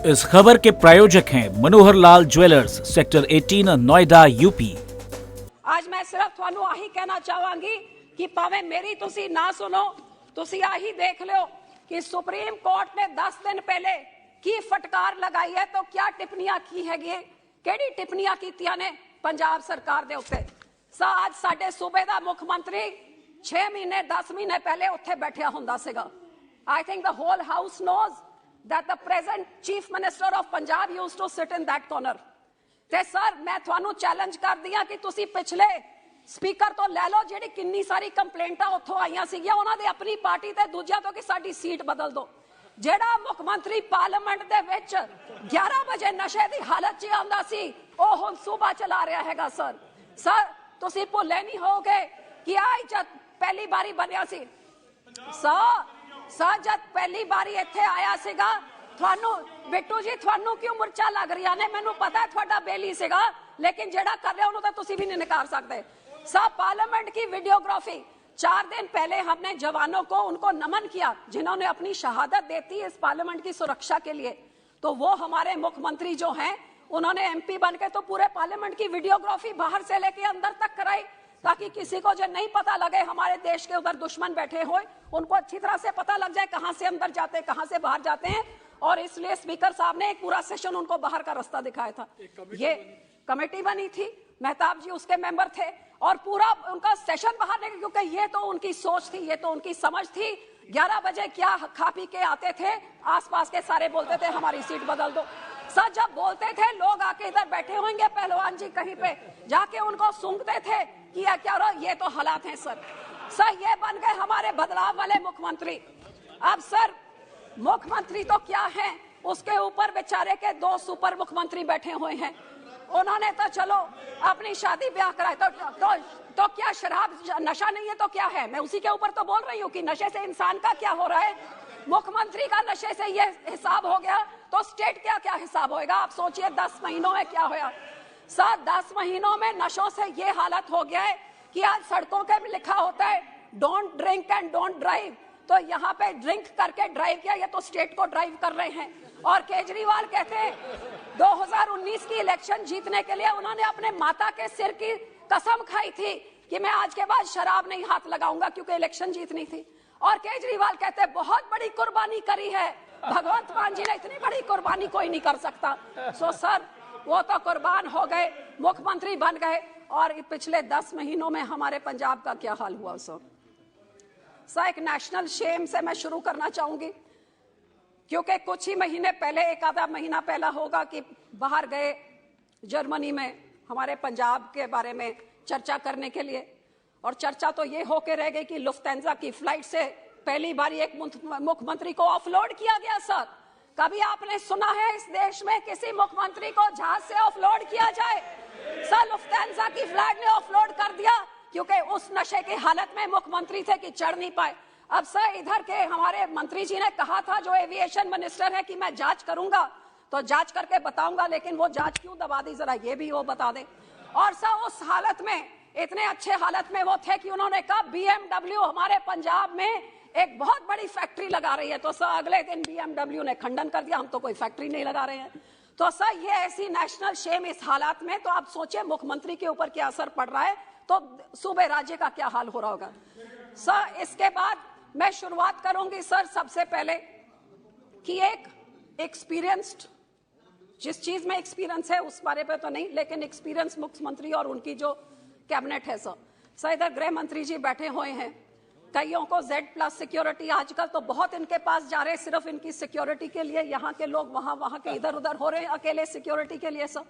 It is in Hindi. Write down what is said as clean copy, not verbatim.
इस खबर के प्रायोजक हैं Manohar Lal jewellers, sector 18, Noida, UP. आज मैं सिर्फ ਤੁਹਾਨੂੰ ਆਹੀ ਕਹਿਣਾ ਚਾਹਾਂਗੀ कि ਭਾਵੇਂ ਮੇਰੀ ਤੁਸੀਂ ਨਾ ਸੁਣੋ, ਤੁਸੀਂ ਆਹੀ देख लो कि सुप्रीम कोर्ट ने 10 दिन पहले की फटकार लगाई है तो क्या टिप्पणियां की हैगी, ਕਿਹੜੀ टिप्पणियां कीतियां ने पंजाब सरकार ਦੇ ਉੱਤੇ। आज ਸਾਡੇ सूबे ਦਾ ਮੁੱਖ ਮੰਤਰੀ 6 ਮਹੀਨੇ 10 ਮਹੀਨੇ ਪਹਿਲੇ ਉੱਥੇ ਬੈਠਿਆ ਹੁੰਦਾ ਸੀਗਾ। I think the whole house knows that the present chief minister of Punjab used to sit in that corner. ਤੇ ਸਰ ਮੈਂ ਤੁਹਾਨੂੰ ਚੈਲੰਜ ਕਰਦੀ ਆ ਕਿ ਤੁਸੀਂ ਪਿਛਲੇ ਸਪੀਕਰ ਤੋਂ ਲੈ ਲਓ ਜਿਹੜੀ ਕਿੰਨੀ ਸਾਰੀ ਕੰਪਲੇਂਟਾਂ ਉੱਥੋਂ ਆਈਆਂ ਸੀਗੀਆਂ ਉਹਨਾਂ ਦੇ ਆਪਣੀ ਪਾਰਟੀ ਤੇ ਦੂਜਿਆਂ ਤੋਂ ਕਿ ਸਾਡੀ ਸੀਟ ਬਦਲ ਦਿਓ। ਜਿਹੜਾ ਮੁੱਖ ਮੰਤਰੀ ਪਾਰਲੀਮੈਂਟ ਦੇ ਵਿੱਚ 11 ਵਜੇ ਨਸ਼ੇ ਦੀ ਹਾਲਤ 'ਚ ਆਉਂਦਾ ਸੀ ਉਹ ਹੁਣ ਸੂਬਾ ਚਲਾ ਰਿਹਾ ਹੈਗਾ। ਸਰ ਤੁਸੀਂ ਭੁੱਲੇ ਨਹੀਂ ਹੋਗੇ ਕਿ ਆਈ ਜਦ ਪਹਿਲੀ ਵਾਰੀ ਬਣਿਆ ਸੀ ਸਰ ਜਦ ਪਹਿਲੀ ਵਾਰੀ ਇੱਥੇ ਆਇਆ ਸੀਗਾ ਤੁਹਾਨੂੰ ਬਿੱਟੂ ਜੀ ਤੁਹਾਨੂੰ ਕਿਉਂ ਮੁਰਚਾ ਲੱਗ ਰਹੀਆਂ ਨੇ, ਮੈਨੂੰ ਪਤਾ ਹੈ ਤੁਹਾਡਾ ਬੇਲੀ ਸੀਗਾ लेकिन जेड़ा कर रहे उन्होंने तो भी नहीं निकाल सकते। सब पार्लियामेंट की वीडियोग्राफी 4 दिन पहले हमने जवानों को उनको नमन किया जिन्होंने अपनी शहादत देती इस पार्लियामेंट की सुरक्षा के लिए। तो वो हमारे मुख्यमंत्री जो हैं उन्होंने एमपी बन के तो पूरे पार्लियामेंट की वीडियोग्राफी बाहर से लेके अंदर तक कराई ताकि किसी को जो नहीं पता लगे हमारे देश के उधर दुश्मन बैठे हुए उनको अच्छी तरह से पता लग जाए कहां से अंदर जाते हैं कहां से बाहर जाते हैं। और इसलिए स्पीकर साहब ने एक पूरा सेशन उनको बाहर का रास्ता दिखाया था। ये कमेटी बनी थी, मेहताब जी उसके मेंबर थे और पूरा उनका सेशन बाहर निकल क्योंकि ये तो उनकी सोच थी, ये तो उनकी समझ थी। 11 बजे क्या खा पी के आते थे, आसपास के सारे बोलते थे हमारी सीट बदल दो। सर जब बोलते थे लोग आके इधर बैठे होंगे पहलवान जी कहीं पे जाके उनको सूंघते थे कि क्या हो रहा, ये तो हालात हैं सर ये बन गए हमारे बदलाव वाले मुख्यमंत्री। अब सर मुख्यमंत्री तो क्या है, उसके ऊपर बेचारे के 2 सुपर मुख्यमंत्री बैठे हुए हैं। उन्होंने तो चलो अपनी शादी ब्याह कराए तो क्या शराब नशा नहीं है तो क्या है। मैं उसी के ऊपर तो बोल रही हूँ कि नशे से इंसान का क्या हो रहा है। मुख्यमंत्री का नशे से ये हिसाब हो गया तो स्टेट क्या हिसाब होएगा। आप सोचिए 10 महीनों में क्या होया। सर 10 महीनों में नशों से ये हालत हो गया है कि आज सड़कों के भी लिखा होता है don't drink and don't drive, तो यहाँ पे ड्रिंक करके ड्राइव किया, ये तो स्टेट को ड्राइव कर रहे हैं। और केजरीवाल कहते हैं 2019 की इलेक्शन जीतने के लिए उन्होंने अपने माता के सिर की कसम खाई थी कि मैं आज के बाद शराब नहीं हाथ लगाऊंगा क्योंकि इलेक्शन जीतनी थी। और केजरीवाल कहते हैं बहुत बड़ी कुर्बानी करी है, भगवंत मान जी ने इतनी बड़ी कुर्बानी कोई नहीं कर सकता। सर वो तो कुर्बान हो गए, मुख्यमंत्री बन गए और पिछले 10 महीनों में हमारे पंजाब का क्या हाल हुआ। सर एक नेशनल शेम से मैं शुरू करना चाहूंगी क्योंकि कुछ ही महीने पहले, एक आधा महीना पहला होगा कि बाहर गए जर्मनी में हमारे पंजाब के बारे में चर्चा करने के लिए। और चर्चा तो ये होके रह गई कि लुफ्थांसा की फ्लाइट से पहली बार एक मुख्यमंत्री को ऑफलोड किया गया। सर कभी आपने सुना है इस देश में किसी मुख्यमंत्री को जहाज से ऑफलोड किया जाए। सर लुफ्थांसा की फ्लाइट ने ऑफलोड कर दिया क्योंकि उस नशे की हालत में मुख्यमंत्री थे कि चढ़ नहीं पाए। अब सर इधर के हमारे मंत्री जी ने कहा था जो एविएशन मिनिस्टर है कि मैं जांच करूंगा तो जांच करके बताऊंगा, लेकिन वो जांच क्यों दबा दी जरा ये भी वो बता दे। और सर उस हालत में इतने अच्छे हालत में वो थे कि उन्होंने कहा BMW हमारे पंजाब में एक बहुत बड़ी फैक्ट्री लगा रही है। तो सर अगले दिन BMW ने खंडन कर दिया, हम तो कोई फैक्ट्री नहीं लगा रहे हैं। तो सर ये ऐसी नेशनल शेम इस हालात में, तो आप सोचिए मुख्यमंत्री के ऊपर क्या असर पड़ रहा है तो सूबे राज्य का क्या हाल हो रहा होगा। सर इसके बाद मैं शुरुआत करूंगी सर सबसे पहले कि एक एक्सपीरियंस्ड, जिस चीज में एक्सपीरियंस है उस बारे पे तो नहीं, लेकिन एक्सपीरियंस मुख्यमंत्री और उनकी जो कैबिनेट है सर इधर गृह मंत्री जी बैठे हुए हैं। कईयों को Z+ सिक्योरिटी आजकल तो बहुत इनके पास जा रहे हैं सिर्फ इनकी सिक्योरिटी के लिए। यहाँ के लोग वहां के इधर उधर हो रहे हैं अकेले सिक्योरिटी के लिए सर।